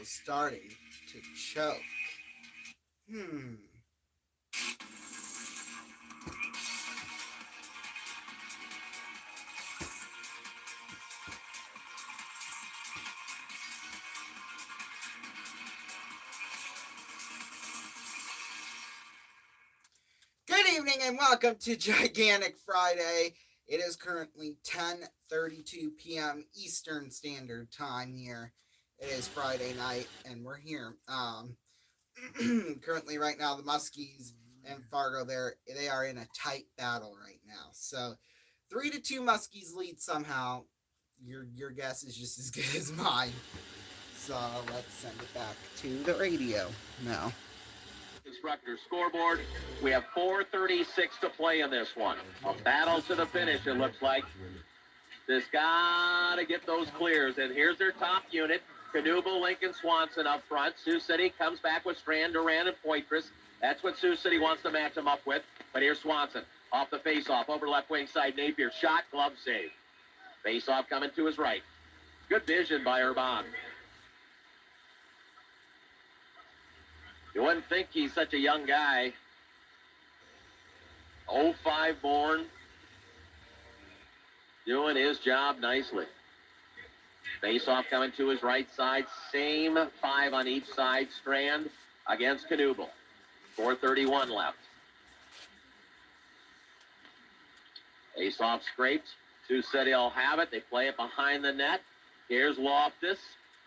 FGO starting to choke. Good evening and welcome to Gigantic Friday. It is currently 10:32 p.m. Eastern Standard Time here. It is Friday night and we're here. Currently right now the Muskies and Fargo they are in a tight battle right now. So 3-2 Muskies lead somehow. Your guess is just as good as mine. So let's send it back to the radio now. Constructor scoreboard. We have 4:36 to play in this one. A battle to the finish, it looks like. Just gotta get those clears. And here's their top unit. Canuble, Lincoln, Swanson up front. Sioux City comes back with Strand, Duran, and Poitras. That's what Sioux City wants to match them up with. But here's Swanson. Off the face-off. Over left wing side, Napier. Shot, glove save. Face-off coming to his right. Good vision by Urban. You wouldn't think he's such a young guy. 05 born. Doing his job nicely. Face-off coming to his right side. Same 5 on each side. Strand against Canuble. 4:31 left. Face-off scraped. Sioux City will have it. They play it behind the net. Here's Loftus.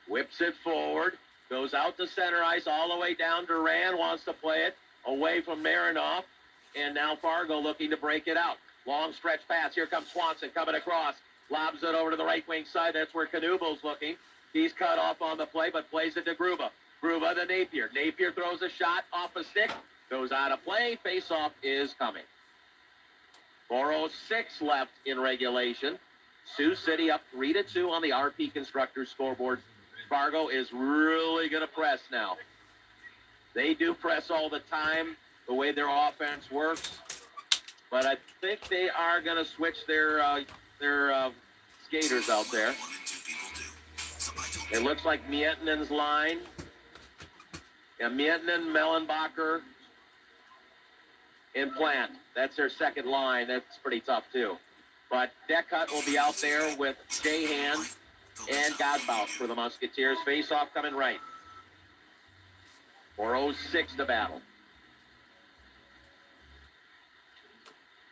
Whips it forward. Goes out to center ice all the way down. Duran wants to play it away from Marinoff. And now Fargo looking to break it out. Long stretch pass. Here comes Swanson coming across. Lobs it over to the right wing side. That's where Canuble's looking. He's cut off on the play, but plays it to Gruba. Gruba to Napier. Napier throws a shot off a stick. Goes out of play. Face-off is coming. 4:06 left in regulation. Sioux City up 3-2 on the RP Constructors scoreboard. Fargo is really going to press now. They do press all the time, the way their offense works. But I think they are going to switch their skaters out there. It looks like Mietinen's line. Yeah, Mietinen, Mellenbacher, and Plant. That's their second line. That's pretty tough, too. But Deckhut will be out there with Jahan and Godbout for the Musketeers. Face-off coming right. 4:06 to battle.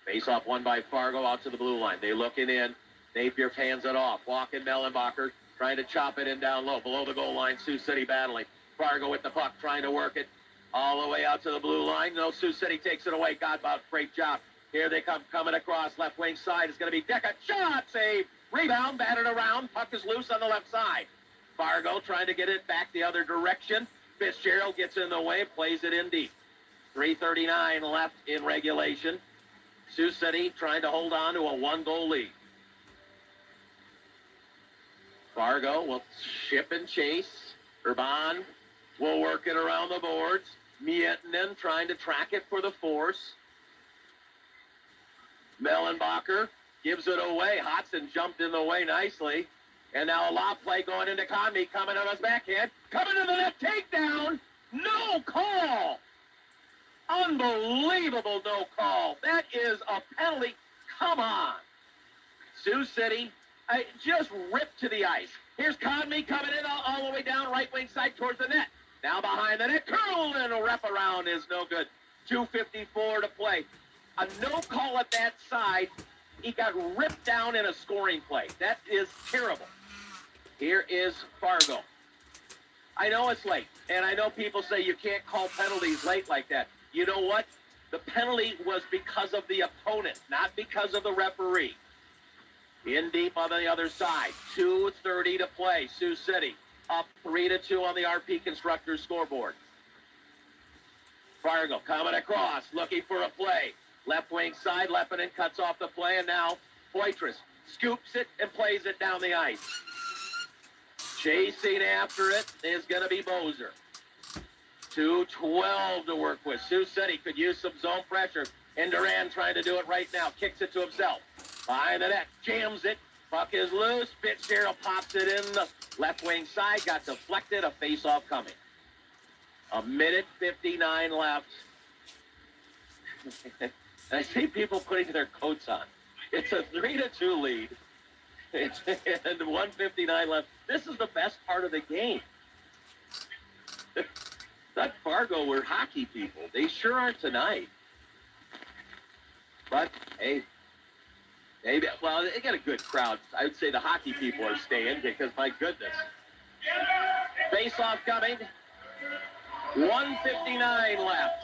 Face-off won by Fargo out to the blue line. They look it in. Napier hands it off. Walking Mellenbacher trying to chop it in down low. Below the goal line, Sioux City battling. Fargo with the puck trying to work it all the way out to the blue line. No, Sioux City takes it away. Godbout, great job. Here they come coming across. Left wing side is going to be Deckhut. Shot, save. Rebound, batted around. Puck is loose on the left side. Fargo trying to get it back the other direction. Fitzgerald gets in the way, plays it in deep. 3:39 left in regulation. Sioux City trying to hold on to a 1-goal lead. Fargo will ship and chase. Urban will work it around the boards. Mietinen trying to track it for the force. Mellenbacher gives it away. Hodson jumped in the way nicely. And now a lob play going into Conley. Coming on his backhand. Coming to the net. Takedown. No call. Unbelievable no call. That is a penalty. Come on. Sioux City just ripped to the ice. Here's Conley coming in all the way down right wing side towards the net. Now behind the net. Curled and a wraparound is no good. 2:54 to play. A no call at that side. He got ripped down in a scoring play. That is terrible. Here is Fargo. I know it's late, and I know people say you can't call penalties late like that. You know what? The penalty was because of the opponent, not because of the referee. In deep on the other side. 2:30 to play. Sioux City up 3-2 on the RP Constructors scoreboard. Fargo coming across, looking for a play. Left wing side, Leppinen cuts off the play, and now Poitras scoops it and plays it down the ice. Chasing after it is going to be Bozer. 2:12 to work with. Sioux City could use some zone pressure. And Duran trying to do it right now. Kicks it to himself. Behind the net. Jams it. Puck is loose. Fitzgerald pops it in the left wing side. Got deflected. A face-off coming. 1:59 left. I see people putting their coats on. It's a 3-2 lead. And 1:59 left. This is the best part of the game. That Fargo were hockey people. They sure are tonight. But, hey, maybe, well, they got a good crowd. I would say the hockey people are staying because, my goodness. Face-off coming. 1:59 left.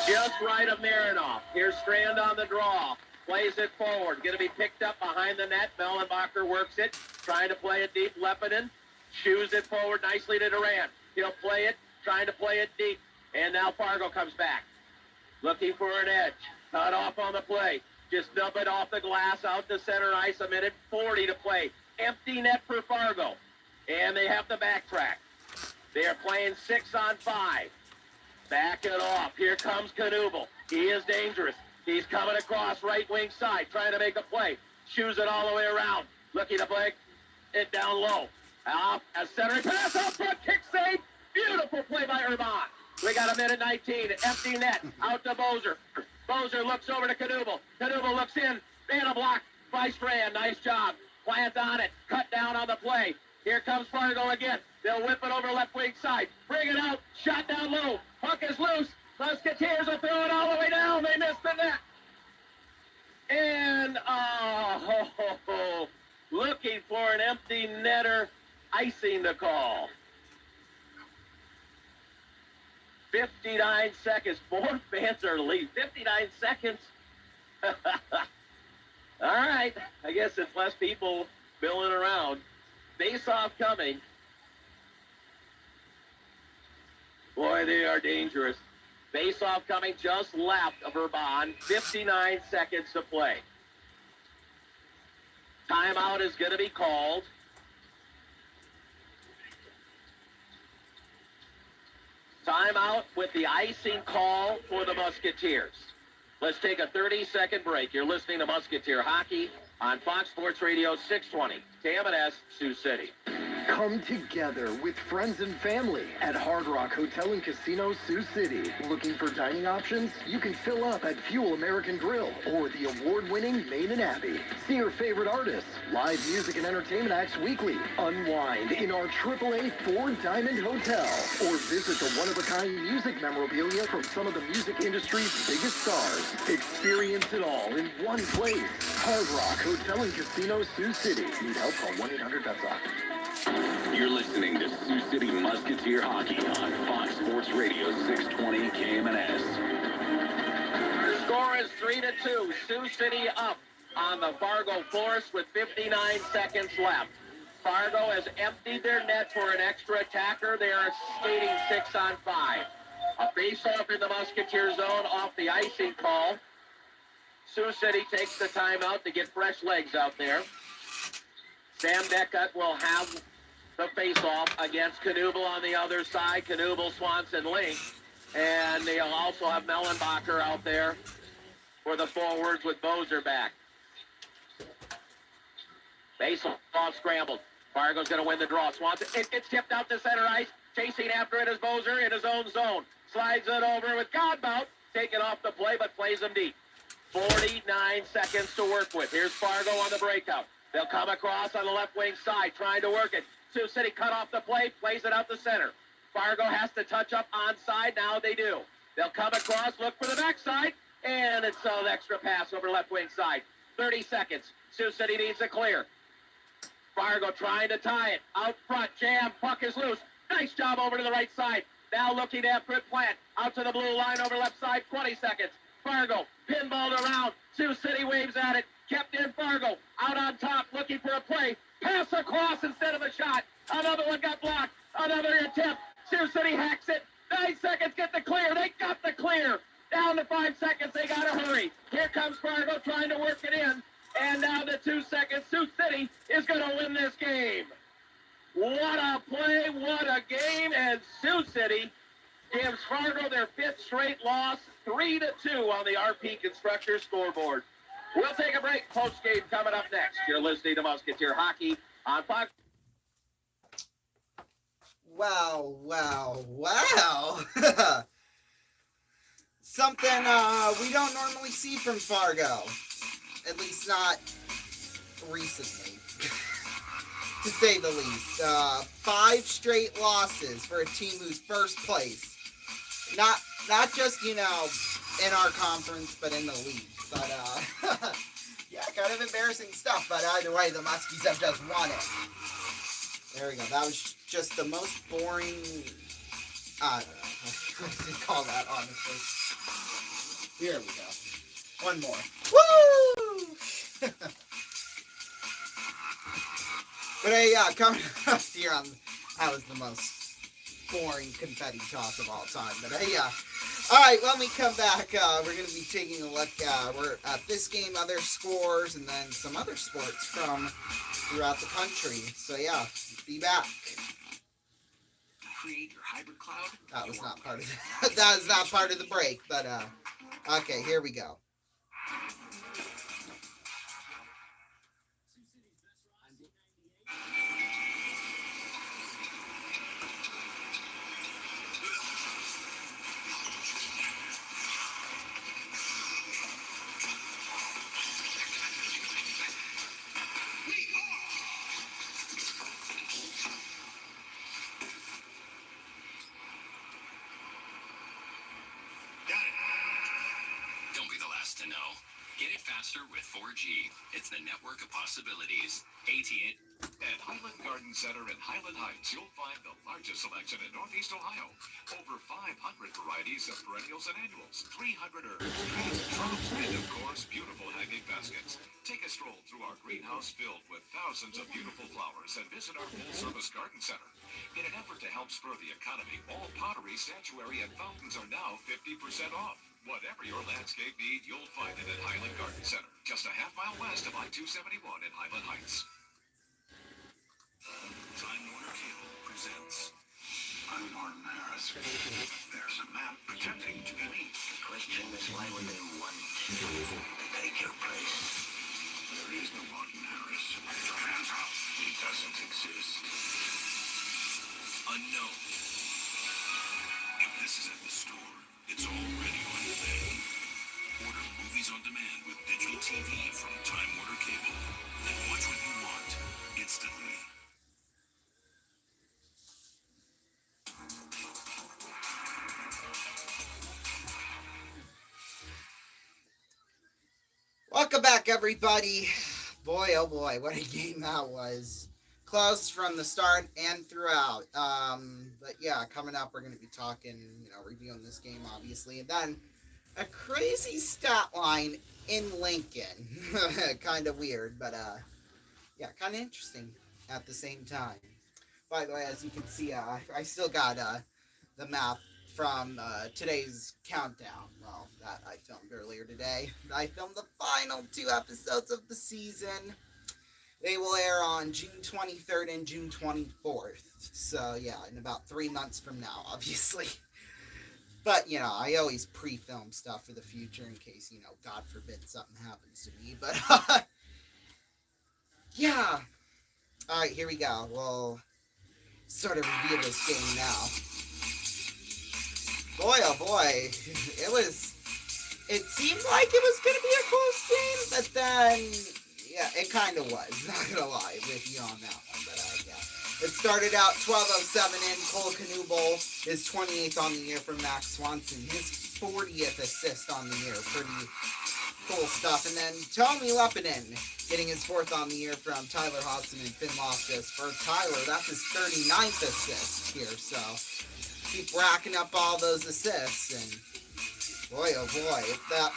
Just right of Marinoff. Here's Strand on the draw. Plays it forward. Going to be picked up behind the net. Mellenbacher works it. Trying to play it deep. Lepinen shoos it forward nicely to Durant. He'll play it. Trying to play it deep. And now Fargo comes back. Looking for an edge. Cut off on the play. Just dump it off the glass out to center ice. 1:40 to play. Empty net for Fargo. And they have to backtrack. They are playing 6-on-5. Back it off. Here comes Knuble. He is dangerous. He's coming across right wing side, trying to make a play. Shoos it all the way around. Looking to play it down low. Off a center pass out front. Kick save. Beautiful play by Urban. We got 1:19. Empty net. Out to Bozer. Bozer looks over to Knuble. Knuble looks in. And a block by Strand. Nice job. Plant on it. Cut down on the play. Here comes Fargo again. They'll whip it over left wing side. Bring it out. Shot down low. Puck is loose. Musketeers will throw it all the way down. They missed the net. And, looking for an empty netter. Icing the call. 59 seconds. 4 fans are lead. 59 seconds. All right. I guess it's less people milling around. Face-off coming. Boy, they are dangerous. Face-off coming just left of Urban. 59 seconds to play. Timeout is going to be called. Timeout with the icing call for the Musketeers. Let's take a 30-second break. You're listening to Musketeer Hockey on Fox Sports Radio 620. KMNS, Sioux City. Come together with friends and family at Hard Rock Hotel and Casino, Sioux City. Looking for dining options? You can fill up at Fuel American Grill or the award-winning Main and Abbey. See your favorite artists, live music and entertainment acts weekly. Unwind in our AAA 4-Diamond Hotel. Or visit the one-of-a-kind music memorabilia from some of the music industry's biggest stars. Experience it all in one place. Hard Rock Hotel and Casino, Sioux City. Need help? Call 1-800-BETS-OFF. You're listening to Sioux City Musketeer Hockey on Fox Sports Radio 620 KMNS. Score is 3-2. Sioux City up on the Fargo Force with 59 seconds left. Fargo has emptied their net for an extra attacker. They are skating 6-on-5. A face-off in the Musketeer zone off the icing call. Sioux City takes the timeout to get fresh legs out there. Sam Deckut will have the face-off against Knuble on the other side. Knuble, Swanson, Link. And they'll also have Mellenbacher out there for the forwards with Bozer back. Face-off scrambled. Fargo's going to win the draw. Swanson, it gets tipped out to center ice. Chasing after it is Bozer in his own zone. Slides it over with Godbout. Taken off the play, but plays him deep. 49 seconds to work with. Here's Fargo on the breakout. They'll come across on the left wing side, trying to work it. Sioux City cut off the play, plays it out the center. Fargo has to touch up onside. Now they do. They'll come across, look for the backside, and it's an extra pass over left wing side. 30 seconds. Sioux City needs a clear. Fargo trying to tie it. Out front, jam, puck is loose. Nice job over to the right side. Now looking after it, Plant. Out to the blue line over left side, 20 seconds. Fargo, pinballed around. Sioux City waves at it. Kept in Fargo. Out on top, looking for a play. Pass across instead of a shot. Another one got blocked. Another attempt. Sioux City hacks it. 9 seconds, get the clear. They got the clear. Down to 5 seconds. They got to hurry. Here comes Fargo trying to work it in. And now the 2 seconds. Sioux City is going to win this game. What a play. What a game. And Sioux City gives Fargo their 5th straight loss. 3-2 on the RP Constructors scoreboard. We'll take a break. Post-game coming up next. You're listening to Musketeer Hockey on Fox. Wow, wow, wow. Something we don't normally see from Fargo. At least not recently, to say the least. 5 straight losses for a team who's first place. Not just, in our conference, but in the league. But, yeah, kind of embarrassing stuff. But either way, the Muskies have just won it. There we go. That was just the most boring... I don't know what to call that, honestly. Here we go. One more. Woo! But hey, yeah, coming up here on... That was the most boring confetti toss of all time. But hey, yeah. Alright, when we come back, we're going to be taking a look at this game, other scores, and then some other sports from throughout the country. So yeah, be back. Create your hybrid cloud. That was not part of that was not part of the break, but okay, here we go. To know. Get it faster with 4G. It's the network of possibilities. AT&T. At Highland Garden Center in Highland Heights, you'll find the largest selection in Northeast Ohio. Over 500 varieties of perennials and annuals, 300 herbs, trees, shrubs, and of course, beautiful hanging baskets. Take a stroll through our greenhouse filled with thousands of beautiful flowers and visit our full-service garden center. In an effort to help spur the economy, all pottery, statuary, and fountains are now 50% off. Whatever your landscape need, you'll find it at Highland Garden Center, just a half-mile west of I-271 in Highland Heights. Time Warner Cable presents. I'm Martin Harris. There's a map pretending to be me. The question is, why would they want to take your place? There is no Martin Harris. Get your hands up. He doesn't exist. Unknown. If this is at the store, it's already on demand. Order movies on demand with digital TV from Time Warner Cable. And watch what you want instantly. Welcome back, everybody. Boy, oh boy, what a game that was. Close from the start and throughout. But yeah, coming up, we're going to be talking, reviewing this game, obviously. And then a crazy stat line in Lincoln. Kind of weird, but yeah, kind of interesting at the same time. By the way, as you can see, I still got the map from today's countdown. Well, that I filmed earlier today. I filmed the final 2 episodes of the season. They will air on June 23rd and June 24th. So, yeah, in about 3 months from now, obviously. But, I always pre-film stuff for the future in case, God forbid something happens to me. But, yeah. Alright, here we go. We'll sort of review this game now. Boy, oh boy. It seemed like it was going to be a close game, but then... yeah, it kind of was, not gonna lie with you on that one, but yeah. It started out 12:07 in. Cole Knuble, his 28th on the year from Max Swanson, his 40th assist on the year. Pretty cool stuff. And then Tommy Lepinen getting his 4th on the year from Tyler Hodgson and Finn Loftus. For Tyler, that's his 39th assist here, so keep racking up all those assists, and boy, oh boy,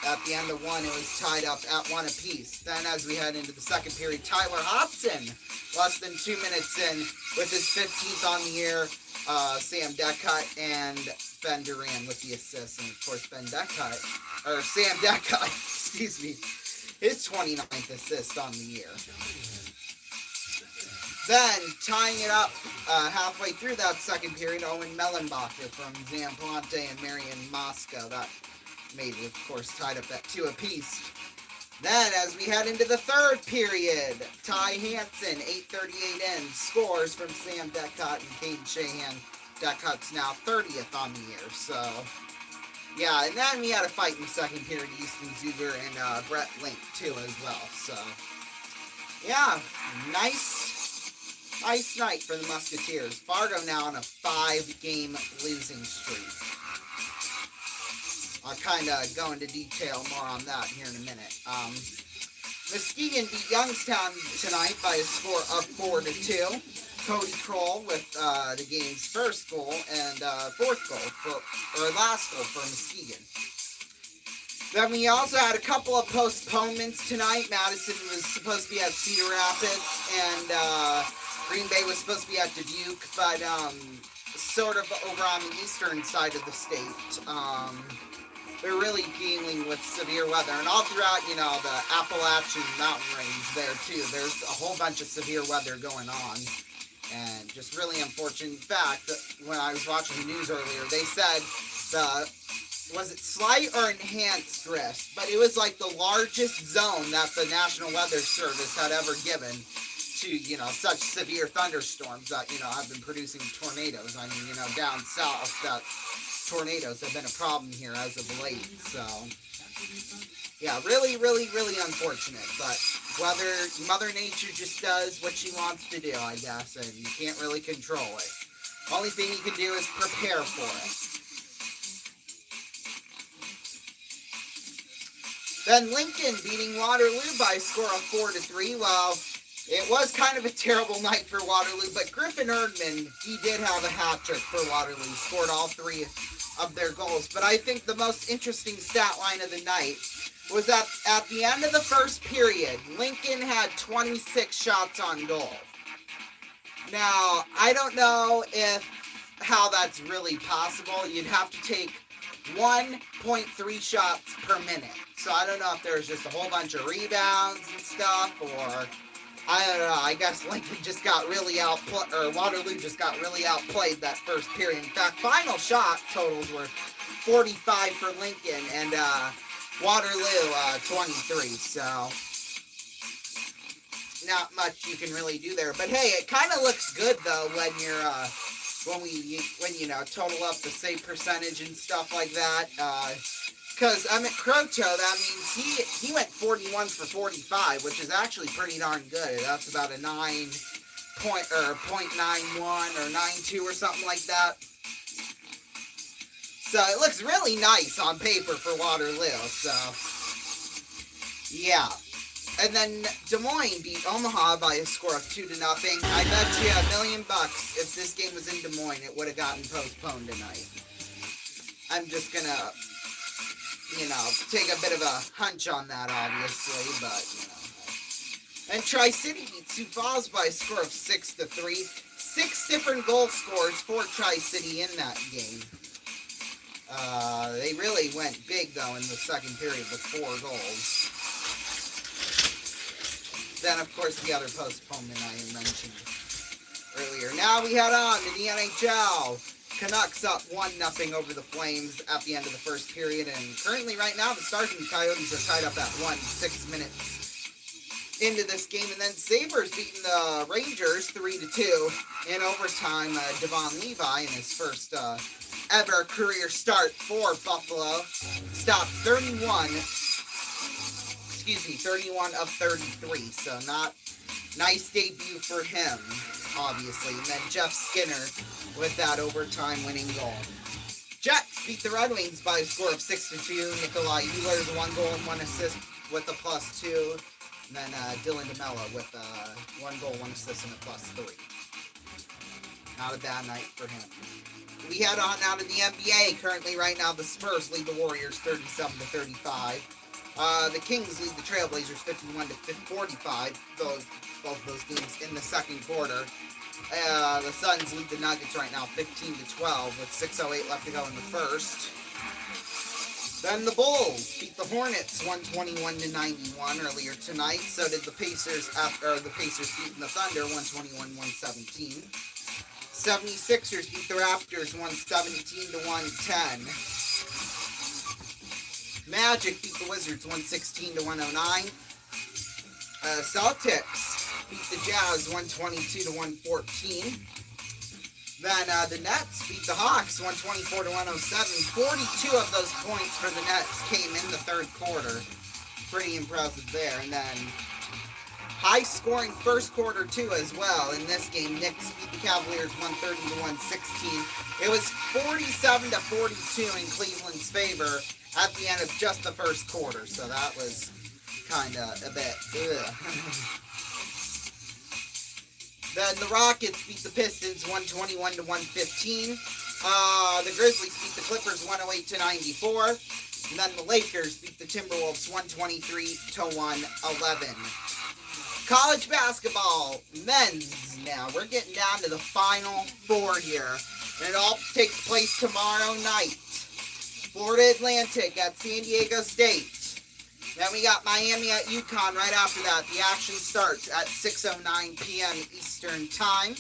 at the end of one, it was tied up at 1 apiece. Then as we head into the second period, Tyler Hobson, less than 2 minutes in, with his 15th on the year, Sam Deckut and Ben Duran with the assists. And of course, Sam Deckut, excuse me, his 29th assist on the year. Then, tying it up halfway through that second period, Owen Mellenbacher from Zamplante and Marion Moscow. That made it, of course, tied up at 2 apiece. Then, as we head into the third period, Ty Hansen, 8:38 in, scores from Sam Decott and Caden Shahan. Decott's now 30th on the year, so yeah. And then we had a fight in the second period, Easton Zuger and Brett Link too as well. So yeah, nice night for the Musketeers. Fargo now on a 5-game losing streak. I'll kind of go into detail more on that here in a minute. Muskegon beat Youngstown tonight by a score of 4-2. Cody Kroll with the game's first goal and last goal for Muskegon. Then we also had a couple of postponements tonight. Madison was supposed to be at Cedar Rapids, and Green Bay was supposed to be at Dubuque, but sort of over on the eastern side of the state. We're really dealing with severe weather, and all throughout, the Appalachian mountain range there too. There's a whole bunch of severe weather going on, and just really unfortunate. In fact, when I was watching the news earlier, they said was it slight or enhanced drift, but it was like the largest zone that the National Weather Service had ever given to, such severe thunderstorms that, have been producing tornadoes. I mean, down south, that tornadoes have been a problem here as of late. So yeah, really, really, really unfortunate, but Mother Nature just does what she wants to do, I guess, and you can't really control it. Only thing you can do is prepare for it. Then Lincoln beating Waterloo by a score of 4-3. Well, it was kind of a terrible night for Waterloo, but Griffin Erdman, he did have a hat trick for Waterloo, scored all 3 of their goals. But I think the most interesting stat line of the night was that at the end of the first period, Lincoln had 26 shots on goal. Now, I don't know how that's really possible. You'd have to take 1.3 shots per minute. So I don't know if there's just a whole bunch of rebounds and stuff, or I don't know. I guess Lincoln just got really Waterloo just got really outplayed that first period. In fact, final shot totals were 45 for Lincoln and Waterloo 23. So not much you can really do there. But hey, it kind of looks good though when you're when total up the save percentage and stuff like that. Because at Croto, that means he went 41 for 45, which is actually pretty darn good. That's about a 0.91 or 92 or something like that. So it looks really nice on paper for Waterloo. So yeah. And then Des Moines beat Omaha by a score of 2-0. I bet you $1 million if this game was in Des Moines, it would have gotten postponed tonight. I'm just gonna, take a bit of a hunch on that, obviously, but, And Tri-City beat Sioux Falls by a score of 6-3. 6 different goal scores for Tri-City in that game. They really went big, though, in the second period with 4 goals. Then, of course, the other postponement I mentioned earlier. Now we head on to the NHL. Canucks up 1-0 over the Flames at the end of the first period. And currently, right now, the Stars and Coyotes are tied up at 1, 6 minutes into this game. And then Sabres beating the Rangers 3-2 in overtime. Devon Levi in his first ever career start for Buffalo stopped 31 of 33, so not nice debut for him, obviously. And then Jeff Skinner with that overtime winning goal. Jets beat the Red Wings by a score of 6-2. Nikolai Euler's 1 goal and 1 assist with a +2. And then Dylan DeMello with 1 goal, 1 assist, and a +3. Not a bad night for him. We head on now to the NBA. Currently, right now, the Spurs lead the Warriors 37-35. The Kings lead the Trailblazers 51-45. Both those games in the second quarter. The Suns lead the Nuggets right now 15-12 with 6:08 left to go in the first. Then the Bulls beat the Hornets 121-91 earlier tonight. So did the Pacers beating the Thunder 121-117. 76ers beat the Raptors 117-110. Magic beat the Wizards 116 to 109. Celtics beat the Jazz 122 to 114. Then the Nets beat the Hawks 124 to 107. 42 of those points for the Nets came in the third quarter. Pretty impressive there. And then high-scoring first quarter, too, as well. In this game, Knicks beat the Cavaliers 130 to 116. It was 47 to 42 in Cleveland's favor at the end of just the first quarter. So that was kind of a bit, ugh. Then the Rockets beat the Pistons 121 to 115. The Grizzlies beat the Clippers 108 to 94. And then the Lakers beat the Timberwolves 123 to 111. College basketball, men's now. We're getting down to the Final Four here. And it all takes place tomorrow night. Florida Atlantic at San Diego State. Then we got Miami at UConn right after that. The action starts at 6:09 p.m. Eastern Time.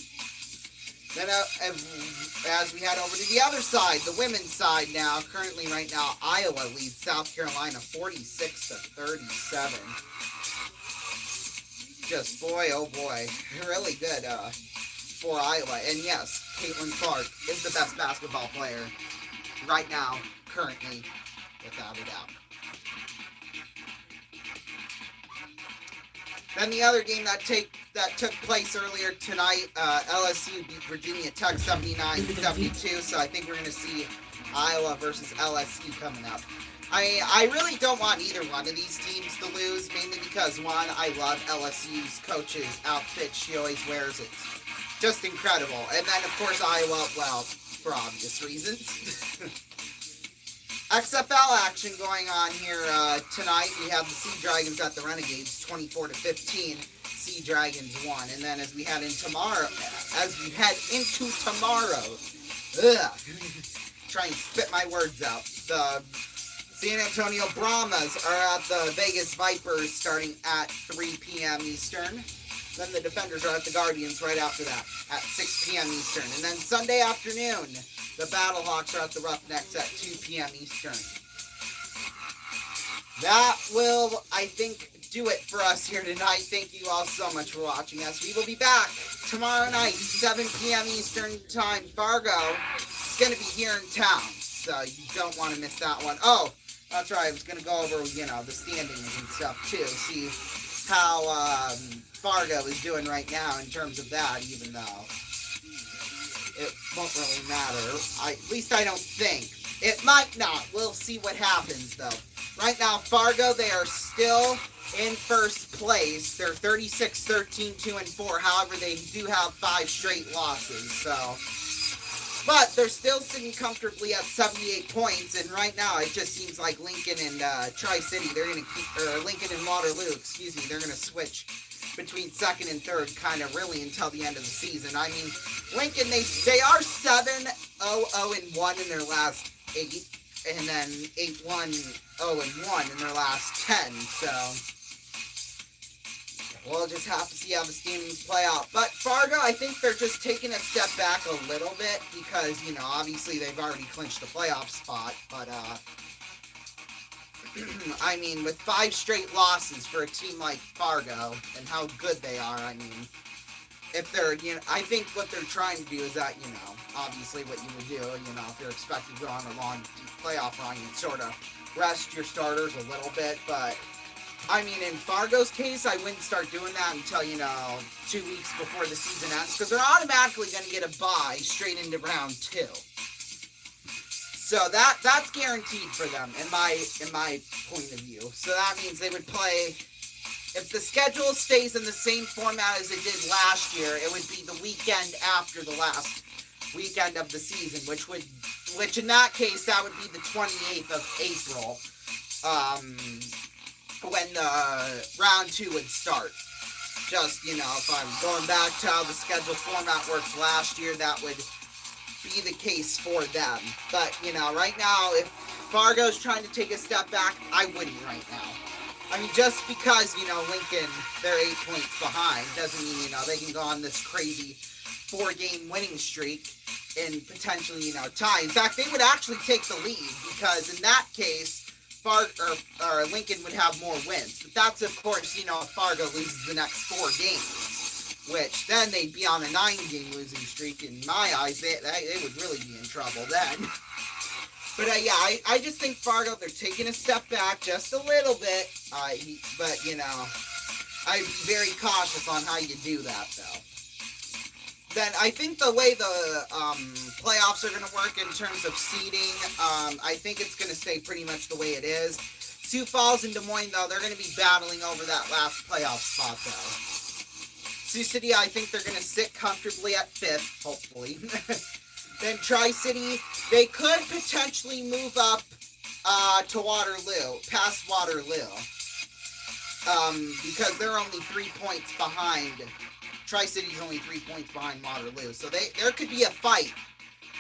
Then as we head over to the other side, the women's side now, currently right now, Iowa leads South Carolina 46 to 37. Just boy, oh boy, really good for Iowa. And yes, Caitlin Clark is the best basketball player right now, currently, without a doubt. Then the other game that took place earlier tonight, LSU beat Virginia Tech 79-72. So I think we're going to see Iowa versus LSU coming up. I really don't want either one of these teams to lose, mainly because, one, I love LSU's coach's outfit. She always wears it. Just incredible. And then, of course, Iowa, well, for obvious reasons. XFL action going on here tonight. We have the Sea Dragons at the Renegades, 24 to 15. Sea Dragons won. And then as we head into tomorrow, try and spit my words out. The San Antonio Brahmas are at the Vegas Vipers starting at 3 p.m. Eastern. Then the Defenders are at the Guardians right after that at 6 p.m. Eastern. And then Sunday afternoon, the Battlehawks are at the Roughnecks at 2 p.m. Eastern. That will, I think, do it for us here tonight. Thank you all so much for watching us. We will be back tomorrow night, 7 p.m. Eastern Time. Fargo is going to be here in town, so you don't want to miss that one. Oh, that's right. I was going to go over, the standings and stuff, too. See how Fargo is doing right now in terms of that, even though it won't really matter. At least I don't think. It might not. We'll see what happens, though. Right now, Fargo, they are still in first place. They're 36-13, 2-4. However, they do have 5 straight losses, so. But they're still sitting comfortably at 78 points, and right now it just seems like Lincoln and Tri-City, they're going to keep, or Lincoln and Waterloo, they're going to switch between second and third kind of really until the end of the season. I mean, Lincoln, they are 7-0-1 in their last 8, and then 8-1-0-1 in their last 10, so we'll just have to see how the standings play out. But Fargo, I think they're just taking a step back a little bit because, obviously they've already clinched the playoff spot, but I mean, with 5 straight losses for a team like Fargo and how good they are, I mean, if they're, I think what they're trying to do is that, obviously what you would do, if you're expected to go on a long playoff run, you'd sort of rest your starters a little bit, but, I mean, in Fargo's case, I wouldn't start doing that until, 2 weeks before the season ends, because they're automatically going to get a bye straight into round 2. So that's guaranteed for them in my point of view. So that means they would play, if the schedule stays in the same format as it did last year, it would be the weekend after the last weekend of the season, which in that case, that would be the 28th of April, when the round 2 would start. Just, if I'm going back to how the schedule format worked last year, that would be the case for them. But, right now, if Fargo's trying to take a step back, I wouldn't right now. I mean, just because, Lincoln, they're 8 points behind, doesn't mean, they can go on this crazy 4-game winning streak and potentially, tie. In fact, they would actually take the lead because in that case, Lincoln would have more wins. But that's, of course, if Fargo loses the next 4 games, which then they'd be on a 9-game losing streak. In my eyes, they would really be in trouble then. But I just think Fargo, they're taking a step back just a little bit. But I'd be very cautious on how you do that, though. Then I think the way the playoffs are going to work in terms of seeding, I think it's going to stay pretty much the way it is. Sioux Falls and Des Moines, though, they're going to be battling over that last playoff spot, though. Sioux City, I think they're going to sit comfortably at 5th, hopefully. Then Tri-City, they could potentially move up to Waterloo, past Waterloo. Because they're only 3 points behind. Tri-City's only 3 points behind Waterloo. So there could be a fight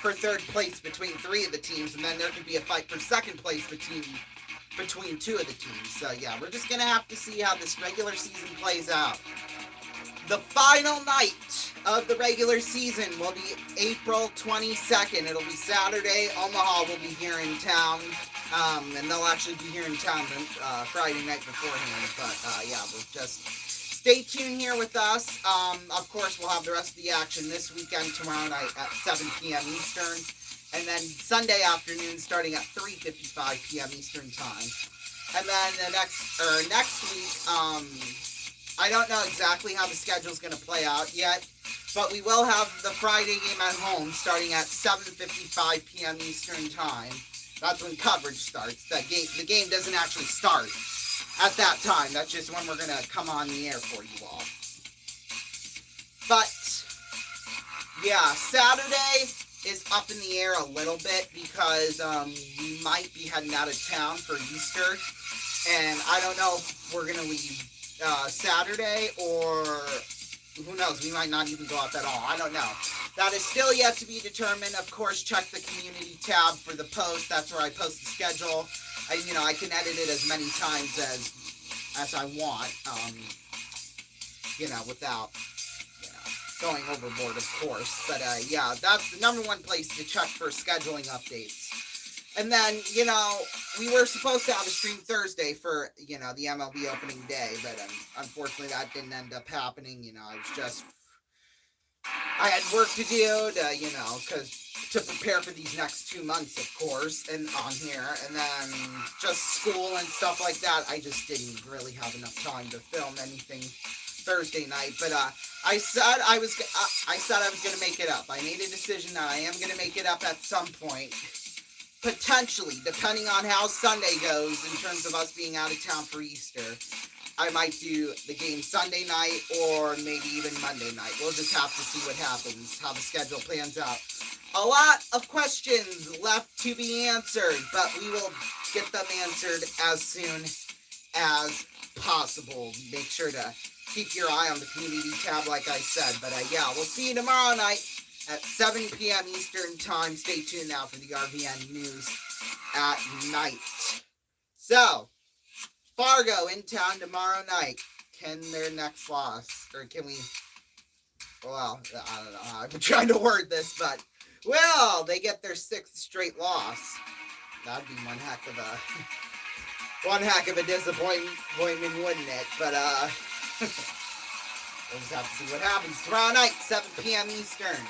for 3rd place between 3 of the teams, and then there could be a fight for 2nd place between 2 of the teams. So yeah, we're just going to have to see how this regular season plays out. The final night of the regular season will be April 22nd. It'll be Saturday. Omaha will be here in town. And they'll actually be here in town Friday night beforehand. But yeah, we'll just stay tuned here with us. Of course, we'll have the rest of the action this weekend, tomorrow night at 7 p.m. Eastern. And then Sunday afternoon starting at 3:55 p.m. Eastern time. And then next week, I don't know exactly how the schedule's going to play out yet, but we will have the Friday game at home starting at 7:55 p.m. Eastern time. That's when coverage starts. The game doesn't actually start at that time. That's just when we're going to come on the air for you all. But, yeah, Saturday is up in the air a little bit because we might be heading out of town for Easter, and I don't know if we're going to leave Saturday, or who knows, we might not even go up at all. I don't know. That is still yet to be determined. Of course, check the community tab for the post. That's where I post the schedule. I can edit it as many times as I want, without going overboard, of course. But yeah, that's the number one place to check for scheduling updates. And then, we were supposed to have a stream Thursday for, the MLB opening day, but unfortunately that didn't end up happening. I had work to do to prepare for these next 2 months, of course, and on here, and then just school and stuff like that. I just didn't really have enough time to film anything Thursday night, but I said I was going to make it up. I made a decision that I am going to make it up at some point. Potentially, depending on how Sunday goes in terms of us being out of town for Easter, I might do the game Sunday night or maybe even Monday night. We'll just have to see what happens, how the schedule plans out. A lot of questions left to be answered, but we will get them answered as soon as possible. Make sure to keep your eye on the community tab, like I said. But yeah, we'll see you tomorrow night at 7 p.m. Eastern time. Stay tuned now for the RVN news at night. So, Fargo in town tomorrow night. Can their next loss, or can we, well, I don't know how I'm trying to word this, but, well, they get their 6th straight loss. That'd be one heck of a disappointment, wouldn't it? But, we'll just have to see what happens tomorrow night, 7 p.m. Eastern.